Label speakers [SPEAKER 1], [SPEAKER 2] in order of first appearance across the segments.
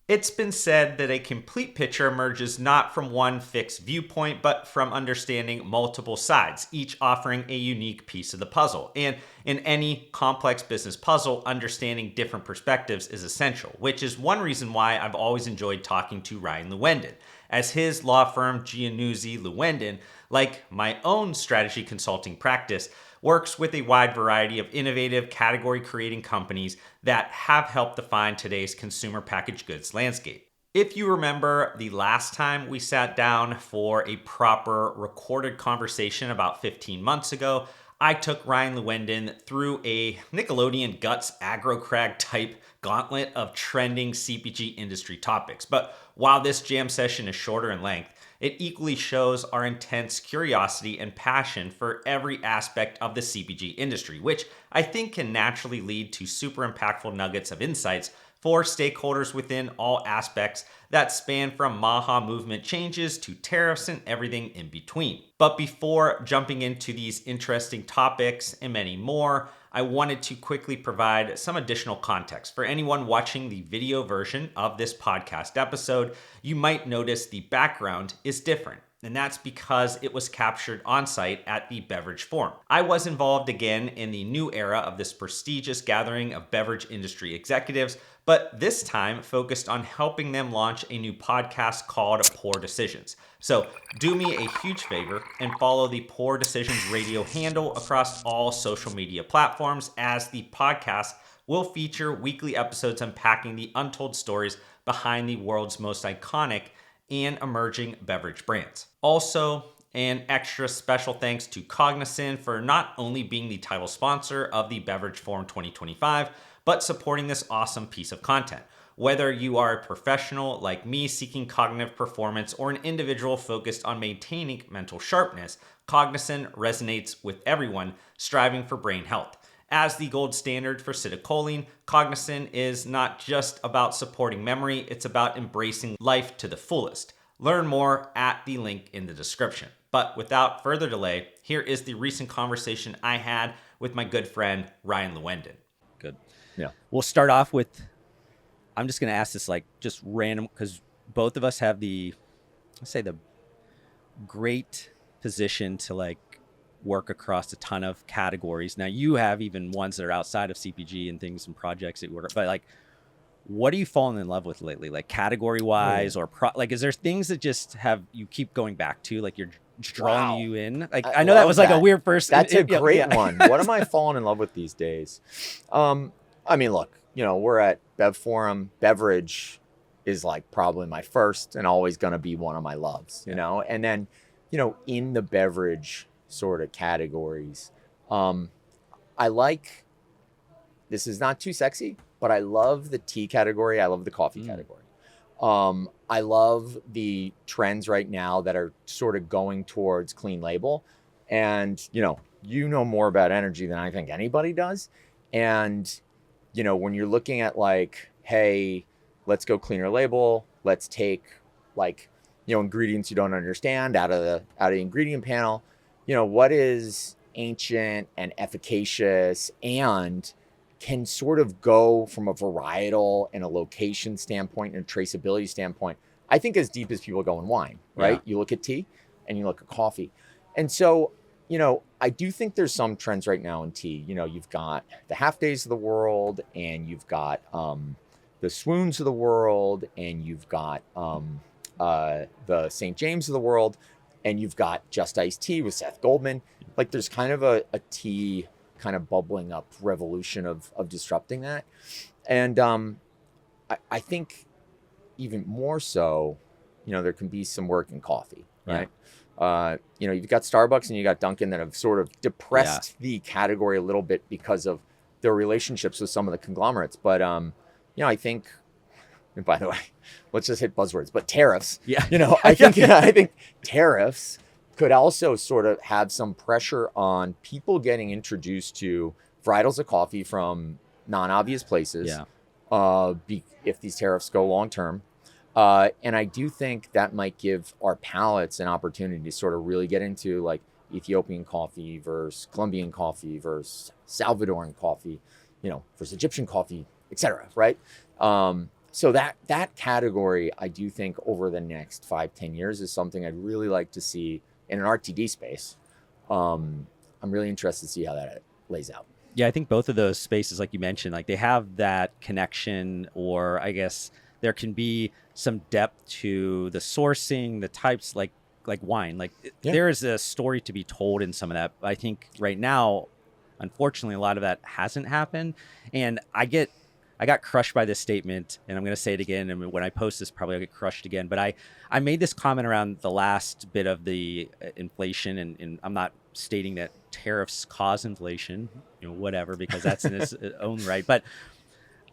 [SPEAKER 1] It's been said that a complete picture emerges not from one fixed viewpoint, but from understanding multiple sides, each offering a unique piece of the puzzle. And in any complex business puzzle, understanding different perspectives is essential, which is one reason why I've always enjoyed talking to Ryan Lewendon, as his law firm, Giannuzzi Lewendon, like my own strategy consulting practice, works with a wide variety of innovative category-creating companies that have helped define today's consumer packaged goods landscape. If you remember the last time we sat down for a proper recorded conversation about 15 months ago, I took Ryan Lewendon through a Nickelodeon Guts Aggro Crag type gauntlet of trending CPG industry topics. But while this jam session is shorter in length, it equally shows our intense curiosity and passion for every aspect of the CPG industry, which I think can naturally lead to super impactful nuggets of insights for stakeholders within all aspects that span from MAHA movement changes to tariffs and everything in between. But before jumping into these interesting topics and many more, I wanted to quickly provide some additional context. For anyone watching the video version of this podcast episode, you might notice the background is different. And that's because it was captured on site at the Beverage Forum. I was involved again in the new era of this prestigious gathering of beverage industry executives, but this time focused on helping them launch a new podcast called Poor Decisions. So do me a huge favor and follow the Poor Decisions radio handle across all social media platforms, as the podcast will feature weekly episodes unpacking the untold stories behind the world's most iconic and emerging beverage brands. Also, an extra special thanks to Cognizant for not only being the title sponsor of the Beverage Forum 2025, but supporting this awesome piece of content. Whether you are a professional like me seeking cognitive performance or an individual focused on maintaining mental sharpness, Cognizant resonates with everyone striving for brain health. As the gold standard for acetylcholine, Cognizant is not just about supporting memory, it's about embracing life to the fullest. Learn more at the link in the description. But without further delay, here is the recent conversation I had with my good friend, Ryan Lewendon.
[SPEAKER 2] Good.
[SPEAKER 3] Yeah.
[SPEAKER 2] We'll start off with, I'm just going to ask this like just random, because both of us have the great position to like work across a ton of categories. Now you have even ones that are outside of CPG and things and projects that you work, but like, what are you falling in love with lately? Like category wise or like, is there things that just have, you keep going back to, like you're drawing you in? Like, I know that was like a weird first.
[SPEAKER 3] That's a great one. What am I falling in love with these days? I mean, look, we're at Bev Forum. Beverage is like probably my first and always going to be one of my loves, and then, in the beverage sort of categories, I like, this is not too sexy, but I love the tea category. I love the coffee category. I love the trends right now that are sort of going towards clean label. And, you know more about energy than I think anybody does. And, when you're looking at like, hey, let's go cleaner label, let's take like, ingredients you don't understand out of the ingredient panel, what is ancient and efficacious and can sort of go from a varietal and a location standpoint and a traceability standpoint, I think as deep as people go in wine, right? Yeah. You look at tea and you look at coffee. And so, I do think there's some trends right now in tea. You've got the Half Days of the world, and you've got the Swoons of the world, and you've got the St. James of the world, and you've got Just Iced Tea with Seth Goldman. Like there's kind of a tea kind of bubbling up revolution of disrupting that. And I think even more so, there can be some work in coffee, right? Yeah. You've got Starbucks and you got Dunkin' that have sort of depressed the category a little bit because of their relationships with some of the conglomerates. But, I think, and by the way, let's just hit buzzwords, but tariffs, I think tariffs could also sort of have some pressure on people getting introduced to varietals of coffee from non-obvious places. Yeah. If these tariffs go long-term. And I do think that might give our palates an opportunity to sort of really get into like Ethiopian coffee versus Colombian coffee versus Salvadoran coffee, versus Egyptian coffee, etc. Right. So that category, I do think over the next 5-10 years is something I'd really like to see in an RTD space. I'm really interested to see how that lays out.
[SPEAKER 2] Yeah, I think both of those spaces, like you mentioned, like they have that connection, or I guess there can be some depth to the sourcing, the types, like wine. Like there is a story to be told in some of that. I think right now, unfortunately, a lot of that hasn't happened. And I got crushed by this statement, and I'm going to say it again. And when I post this, probably I'll get crushed again. But I made this comment around the last bit of the inflation, and I'm not stating that tariffs cause inflation, whatever, because that's in its own right. But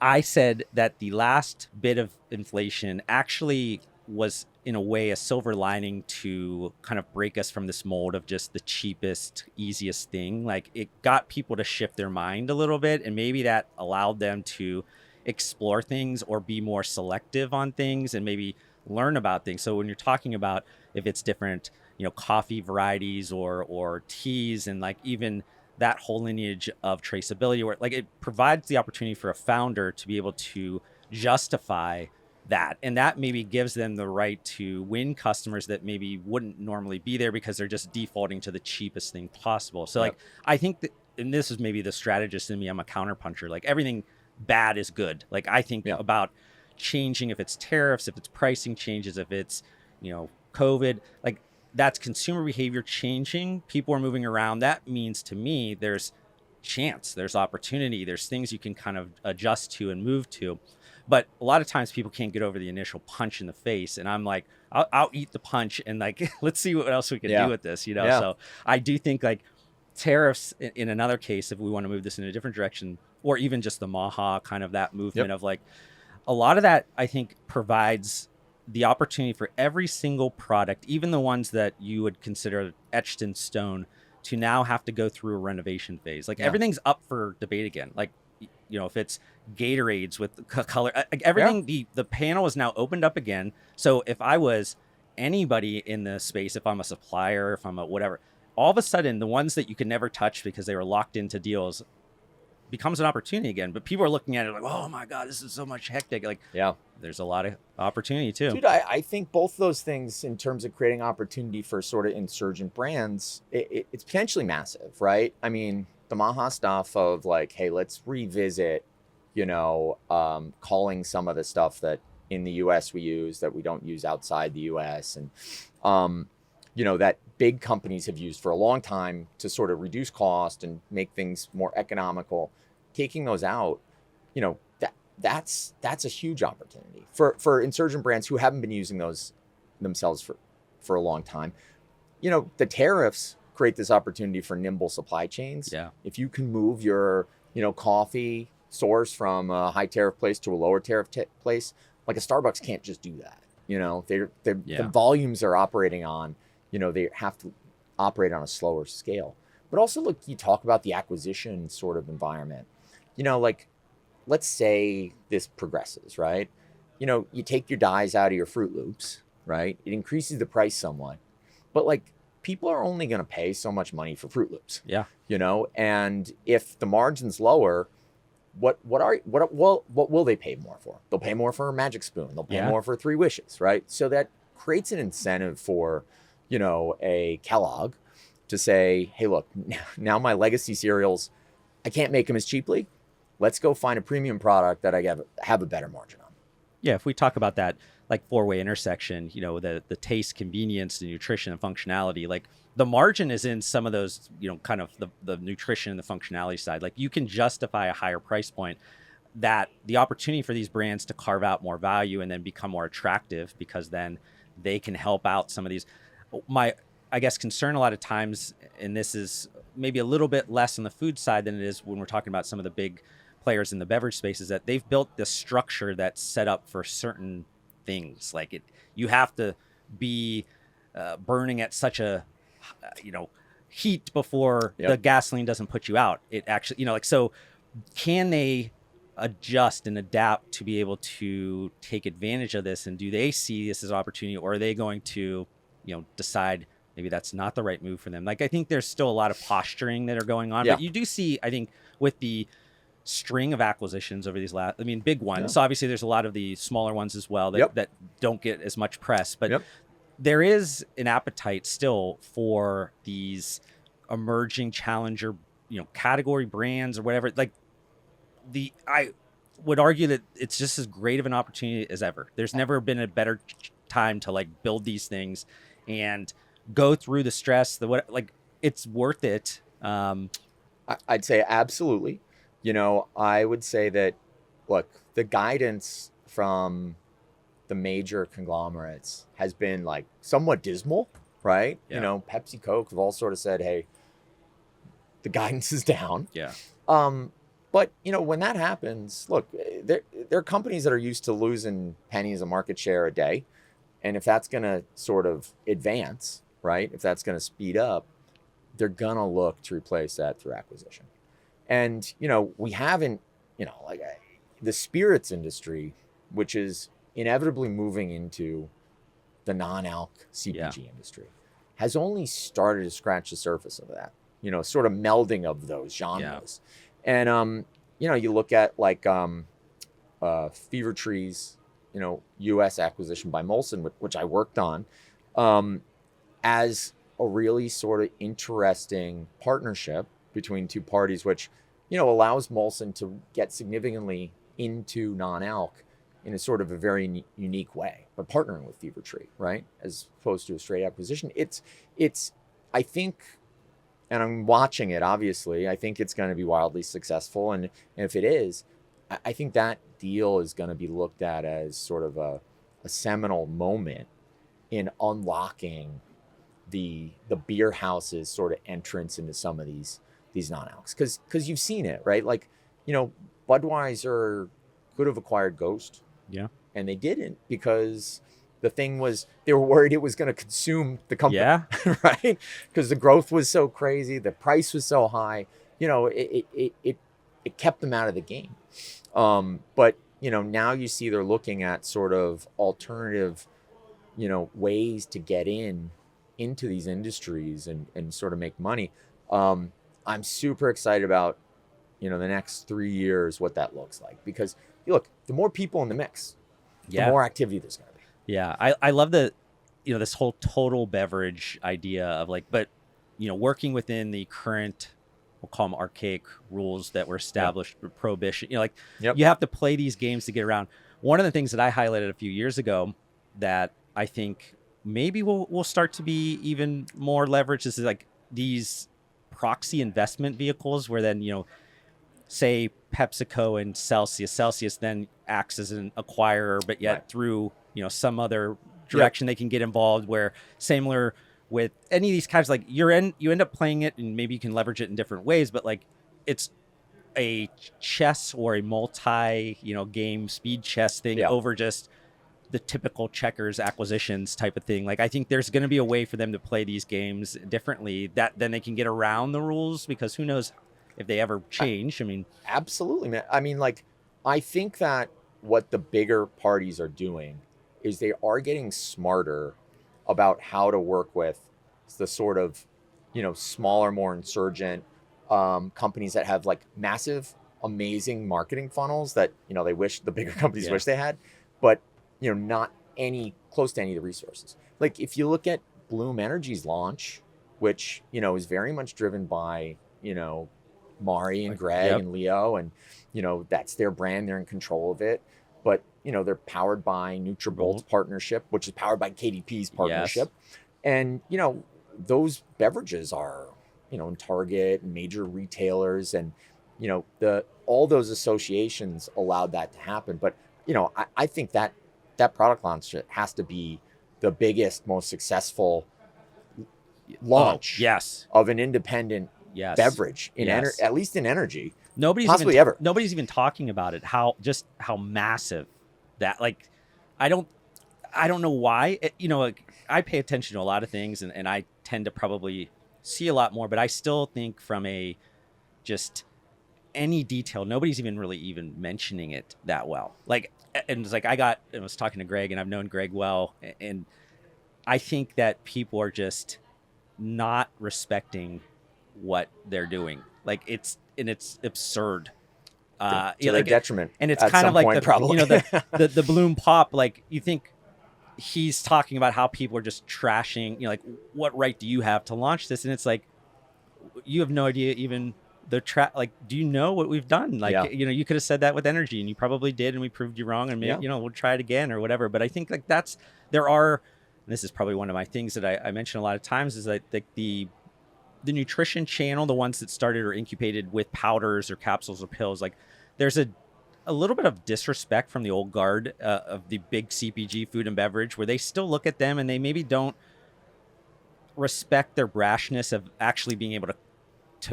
[SPEAKER 2] I said that the last bit of inflation actually was, in a way, a silver lining to kind of break us from this mold of just the cheapest, easiest thing. Like it got people to shift their mind a little bit, and maybe that allowed them to explore things or be more selective on things and maybe learn about things. So when you're talking about if it's different, coffee varieties or teas, and like even that whole lineage of traceability, where like it provides the opportunity for a founder to be able to justify that, and that maybe gives them the right to win customers that maybe wouldn't normally be there because they're just defaulting to the cheapest thing possible. So like I think that, and this is maybe the strategist in me, I'm a counterpuncher, like everything bad is good. Like I think about changing, if it's tariffs, if it's pricing changes, if it's COVID, like that's consumer behavior changing. People are moving around. That means to me there's chance, there's opportunity, there's things you can kind of adjust to and move to. But a lot of times people can't get over the initial punch in the face, and I'm like, I'll eat the punch and like let's see what else we can do with this. So I do think like tariffs in another case, if we want to move this in a different direction, or even just the MAHA kind of that movement of like a lot of that, I think provides the opportunity for every single product, even the ones that you would consider etched in stone, to now have to go through a renovation phase. Like everything's up for debate again. Like, if it's Gatorades with color, everything, the panel is now opened up again. So if I was anybody in the space, if I'm a supplier, if I'm a whatever, all of a sudden the ones that you could never touch because they were locked into deals becomes an opportunity again. But people are looking at it like, oh my God, this is so much hectic. Like, there's a lot of opportunity too.
[SPEAKER 3] Dude, I think both those things in terms of creating opportunity for sort of insurgent brands, it's potentially massive, right? I mean, the MAHA stuff of like, hey, let's revisit, calling some of the stuff that in the US we use that we don't use outside the US. And, that big companies have used for a long time to sort of reduce cost and make things more economical. Taking those out, that's a huge opportunity for insurgent brands who haven't been using those themselves for a long time. The tariffs create this opportunity for nimble supply chains. If you can move your coffee source from a high tariff place to a lower tariff place, like a Starbucks can't just do that. The volumes they're operating on, they have to operate on a slower scale. But also, look, you talk about the acquisition sort of environment. Like, let's say this progresses, right? You take your dyes out of your Fruit Loops, right? It increases the price somewhat, but like people are only going to pay so much money for Fruit Loops. And if the margin's lower, what will they pay more for? They'll pay more for a Magic Spoon. They'll pay more for Three Wishes, right? So that creates an incentive for, a Kellogg to say, hey, look, now my legacy cereals, I can't make them as cheaply. Let's go find a premium product that I have a better margin on.
[SPEAKER 2] Yeah, if we talk about that like four-way intersection, the taste, convenience, the nutrition, and functionality, like the margin is in some of those, kind of the nutrition and the functionality side. Like you can justify a higher price point, that the opportunity for these brands to carve out more value and then become more attractive, because then they can help out some of these. My, I guess, concern a lot of times, and this is maybe a little bit less on the food side than it is when we're talking about some of the big players in the beverage space, is that they've built this structure that's set up for certain things. Like you have to be burning at such a heat before the gasoline doesn't put you out. It actually, so can they adjust and adapt to be able to take advantage of this? And do they see this as an opportunity, or are they going to decide maybe that's not the right move for them? Like, I think there's still a lot of posturing that are going on, but you do see, I think, with the string of acquisitions over these last, I mean, big ones.
[SPEAKER 3] Yeah.
[SPEAKER 2] Obviously, there's a lot of the smaller ones as well that,
[SPEAKER 3] Yep.
[SPEAKER 2] that don't get as much press, but
[SPEAKER 3] Yep.
[SPEAKER 2] there is an appetite still for these emerging challenger, category brands or whatever. Like I would argue that it's just as great of an opportunity as ever. There's never been a better time to like build these things and go through the stress, it's worth it.
[SPEAKER 3] I'd say absolutely. I would say that, look, the guidance from the major conglomerates has been like somewhat dismal, right?
[SPEAKER 2] Yeah.
[SPEAKER 3] Pepsi, Coke have all sort of said, hey, the guidance is down.
[SPEAKER 2] Yeah.
[SPEAKER 3] But when that happens, look, there are companies that are used to losing pennies of market share a day. And if that's going to sort of advance, right? If that's going to speed up, they're going to look to replace that through acquisition. And, we haven't, the spirits industry, which is inevitably moving into the non-alc CPG industry, has only started to scratch the surface of that, sort of melding of those genres. Yeah. And, you look at like Fever Tree's, U.S. acquisition by Molson, which I worked on, as a really sort of interesting partnership between two parties, which, allows Molson to get significantly into non-alc in a sort of a very unique way, but partnering with Fever Tree, right? As opposed to a straight acquisition. It's, I think, and I'm watching it, obviously, I think it's going to be wildly successful. And if it is, I think that deal is going to be looked at as sort of a seminal moment in unlocking the beer house's sort of entrance into some of these non-alcs. Because you've seen it, right? Like, Budweiser could have acquired Ghost.
[SPEAKER 2] Yeah.
[SPEAKER 3] And they didn't, because the thing was, they were worried it was going to consume the company.
[SPEAKER 2] Yeah.
[SPEAKER 3] Right? Because the growth was so crazy, the price was so high, it kept them out of the game. But, now you see they're looking at sort of alternative, ways to get into these industries and sort of make money. I'm super excited about, the next 3 years, what that looks like, because look, the more people in the mix, the more activity there's going to be.
[SPEAKER 2] Yeah. I love this whole total beverage idea of like, but, working within the current, we'll call them archaic rules that were established for prohibition, you have to play these games to get around. One of the things that I highlighted a few years ago that I think maybe we'll start to be even more leveraged is like these proxy investment vehicles where then, say PepsiCo and Celsius then acts as an acquirer, but yet through, some other direction they can get involved, where similar with any of these kinds, like you end up playing it and maybe you can leverage it in different ways, but like it's a chess or a multi, game speed chess thing over just the typical checkers acquisitions type of thing. Like, I think there's going to be a way for them to play these games differently that then they can get around the rules, because who knows if they ever change. I mean,
[SPEAKER 3] absolutely, man. I mean, like, I think that what the bigger parties are doing is they are getting smarter about how to work with the sort of, smaller, more insurgent companies that have like massive, amazing marketing funnels that, they wish the bigger companies wish they had, but, not close to any of the resources. Like, if you look at Bloom Energy's launch, which, is very much driven by, Mari and Greg and Leo, and, that's their brand, they're in control of it. But, they're powered by Nutrabolt's partnership, which is powered by KDP's partnership. Yes. And, those beverages are, in Target and major retailers, and, all those associations allowed that to happen. But, I think that product launch has to be the biggest, most successful launch of an independent beverage in at least in energy. Nobody's
[SPEAKER 2] even talking about it. How massive that, like, I don't know why. I pay attention to a lot of things, and I tend to probably see a lot more, but I still think from a just any detail, nobody's even really mentioning it that well. Like, and it's like I was talking to Greg, and I've known Greg well, and I think that people are just not respecting what they're doing. Like, it's absurd.
[SPEAKER 3] To their detriment.
[SPEAKER 2] And it's
[SPEAKER 3] at
[SPEAKER 2] kind
[SPEAKER 3] some
[SPEAKER 2] of like
[SPEAKER 3] point, probably.
[SPEAKER 2] the Bloom Pop, like you think he's talking about how people are just trashing, like what right do you have to launch this? And it's like, you have no idea even like, do you know what we've done? Like, you could have said that with energy and you probably did. And we proved you wrong and maybe, we'll try it again or whatever. But I think like and this is probably one of my things that I mention a lot of times is that the nutrition channel, the ones that started or incubated with powders or capsules or pills, like there's a little bit of disrespect from the old guard of the big CPG food and beverage where they still look at them and they maybe don't respect their brashness of actually being able to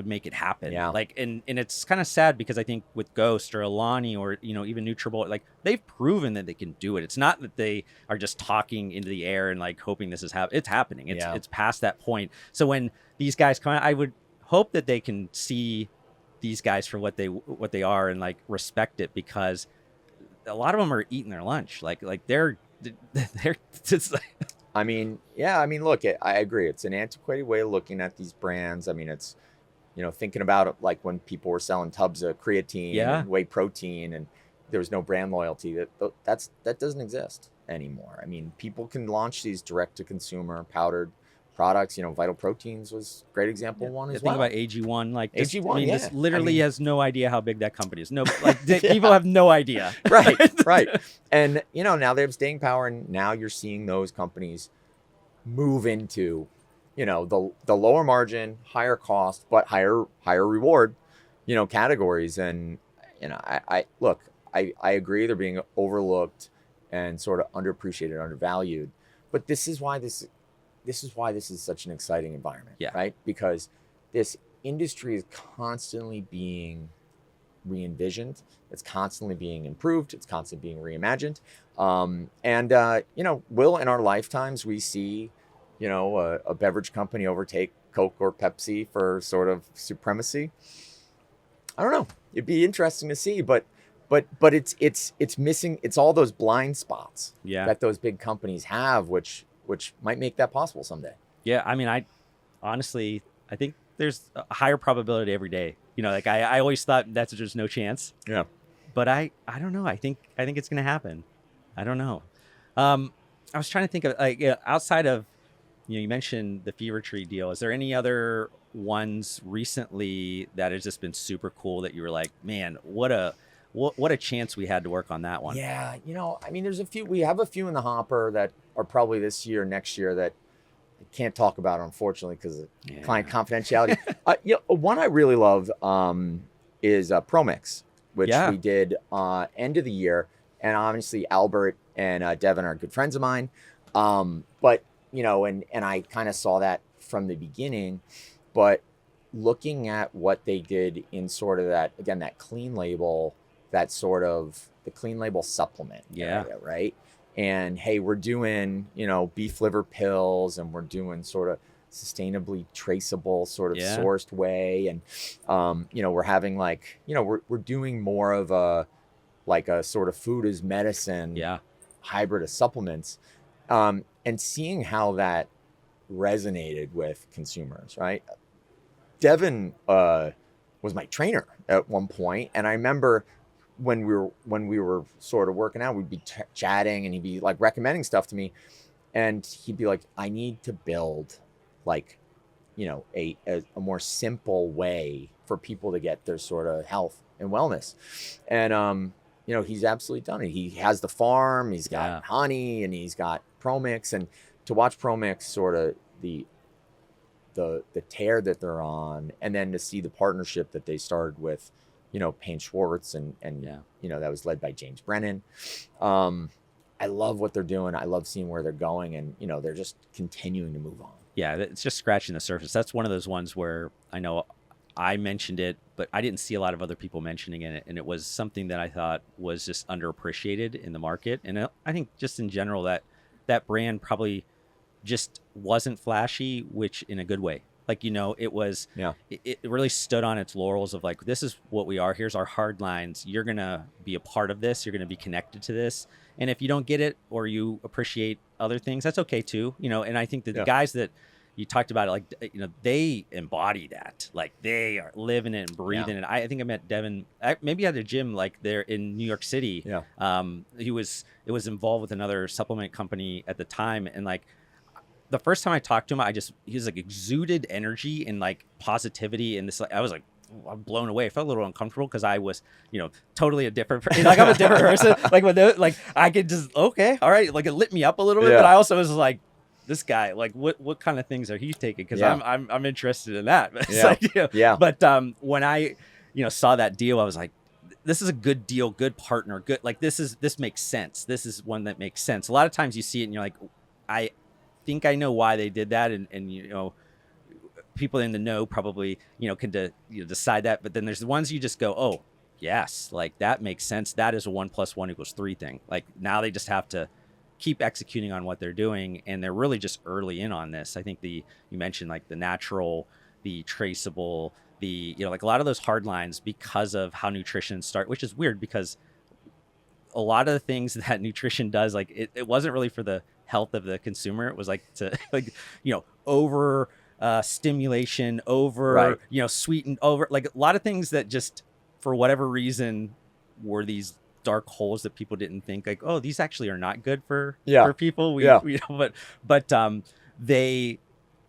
[SPEAKER 2] make it happen. Like, and it's kind of sad because I think with Ghost or Alani or, even Nutribullet, like they've proven that they can do it. It's not that they are just talking into the air and like hoping this is happening. It's happening. It's past that point. So when these guys come out, I would hope that they can see these guys for what they are and like respect it, because a lot of them are eating their lunch. Like they're just like,
[SPEAKER 3] look, I agree. It's an antiquated way of looking at these brands. I mean, it's, thinking about it like when people were selling tubs of creatine and whey protein and there was no brand loyalty, that doesn't exist anymore. I mean, people can launch these direct to consumer powdered products. Vital Proteins was a great example of one as well.
[SPEAKER 2] Think about AG1, like
[SPEAKER 3] AG1,
[SPEAKER 2] this literally has no idea how big that company is. No, like people have no idea.
[SPEAKER 3] Right. And now they have staying power, and now you're seeing those companies move into the lower margin, higher cost, but higher reward, categories. And, I agree they're being overlooked and sort of underappreciated, undervalued, but this is why this is such an exciting environment, right? Because this industry is constantly being re-envisioned. It's constantly being improved. It's constantly being reimagined. Will in our lifetimes, we see, a beverage company overtake Coke or Pepsi for sort of supremacy? I don't know. It'd be interesting to see, but it's missing. It's all those blind spots that those big companies have, which might make that possible someday.
[SPEAKER 2] Yeah. I mean, I think there's a higher probability every day. Like I always thought that's just no chance.
[SPEAKER 3] Yeah.
[SPEAKER 2] But I don't know. I think it's going to happen. I don't know. I was trying to think of like outside of, you mentioned the Fever Tree deal. Is there any other ones recently that has just been super cool that you were like, man, what a chance we had to work on that one?
[SPEAKER 3] Yeah. There's a few, we have a few in the hopper that are probably this year, next year that I can't talk about, unfortunately, because of client confidentiality. One I really love is Promix, which we did end of the year. And obviously Albert and Devin are good friends of mine. But and I kind of saw that from the beginning, but looking at what they did in sort of that clean label, that sort of the clean label supplement area, right? And hey, we're doing, beef liver pills, and we're doing sort of sustainably traceable sort of sourced whey. And, we're having we're doing more of a sort of food as medicine hybrid of supplements. And seeing how that resonated with consumers, right? Devin was my trainer at one point, and I remember when we were sort of working out, we'd be chatting, and he'd be like recommending stuff to me, and he'd be like, "I need to build a more simple way for people to get their sort of health and wellness," and he's absolutely done it. He has the farm, he's got honey, and he's got Promix, and to watch Promix sort of the tear that they're on, and then to see the partnership that they started with, Payne Schwartz and that was led by James Brennan. I love what they're doing. I love seeing where they're going, and they're just continuing to move on. Yeah,
[SPEAKER 2] it's just scratching the surface. That's one of those ones where I know I mentioned it, but I didn't see a lot of other people mentioning it. And it was something that I thought was just underappreciated in the market. And I think just in general that brand probably just wasn't flashy, which in a good way. Like, it was, it really stood on its laurels of like, this is what we are. Here's our hard lines. You're going to be a part of this. You're going to be connected to this. And if you don't get it or you appreciate other things, that's okay too. And I think that the guys that you talked about it, like, they embody that, like they are living it and breathing it. I think I met Devin maybe at a gym like there in New York City. It was involved with another supplement company at the time, and like the first time I talked to him, he was like exuded energy and like positivity, and this, like, I was like, I'm blown away. I felt a little uncomfortable because I was, totally a different person. Like I'm a different person. Like like I could just, okay, all right. Like it lit me up a little bit, but I also was like, this guy, like what kind of things are he taking? Because I'm interested in that. It's like, But when I, saw that deal, I was like, this is a good deal, good partner, good. Like this makes sense. This is one that makes sense. A lot of times you see it and you're like, I think I know why they did that. And people in the know probably, can decide that. But then there's the ones you just go, oh, yes, like that makes sense. That is a 1 + 1 = 3 thing. Like now they just have to keep executing on what they're doing. And they're really just early in on this. I think you mentioned like the natural, the traceable, like a lot of those hard lines because of how nutrition start, which is weird because a lot of the things that nutrition does, like it wasn't really for the health of the consumer. It was like to over stimulation, over sweetened, over like a lot of things that just for whatever reason were these dark holes that people didn't think like, oh, these actually are not good for people. But they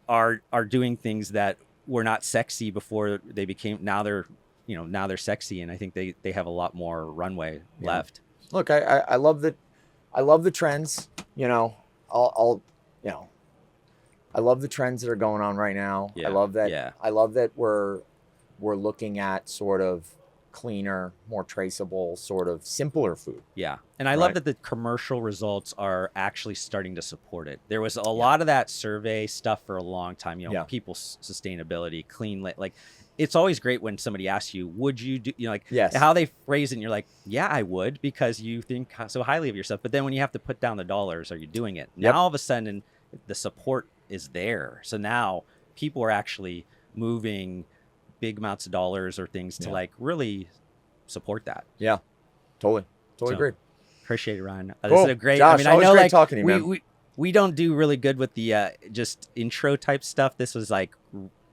[SPEAKER 2] are doing things that were not sexy before they became, now they're sexy, and I think they have a lot more runway left.
[SPEAKER 3] Look, I love that. I love the trends. I love the trends that are going on right now. I love that. I love that we're looking at sort of cleaner, more traceable, sort of simpler food.
[SPEAKER 2] Yeah. And I love that the commercial results are actually starting to support it. There was a lot of that survey stuff for a long time, people's sustainability, clean, like it's always great when somebody asks you, would you do, how they phrase it, and you're like, yeah, I would, because you think so highly of yourself. But then when you have to put down the dollars, are you doing it? Now all of a sudden the support is there. So now people are actually moving big amounts of dollars or things to like really support that.
[SPEAKER 3] Yeah, totally agree.
[SPEAKER 2] Appreciate it, Ryan.
[SPEAKER 3] Cool.
[SPEAKER 2] This is a great,
[SPEAKER 3] Josh,
[SPEAKER 2] I know
[SPEAKER 3] great
[SPEAKER 2] like
[SPEAKER 3] talking to you, man.
[SPEAKER 2] We don't do really good with the just intro type stuff. This was like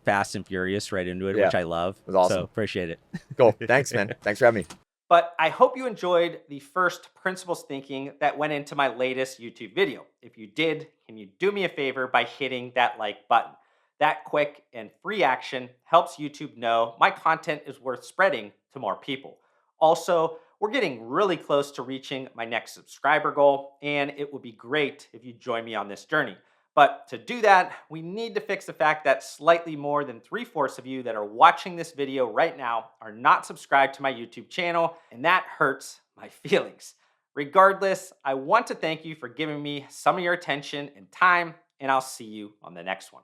[SPEAKER 2] fast and furious right into it, which I love.
[SPEAKER 3] It was awesome.
[SPEAKER 2] So appreciate it.
[SPEAKER 3] Cool. Thanks, man. Thanks for having me.
[SPEAKER 1] But I hope you enjoyed the first principles thinking that went into my latest YouTube video. If you did, can you do me a favor by hitting that like button? That quick and free action helps YouTube know my content is worth spreading to more people. Also, we're getting really close to reaching my next subscriber goal, and it would be great if you join me on this journey. But to do that, we need to fix the fact that slightly more than 3/4 of you that are watching this video right now are not subscribed to my YouTube channel, and that hurts my feelings. Regardless, I want to thank you for giving me some of your attention and time, and I'll see you on the next one.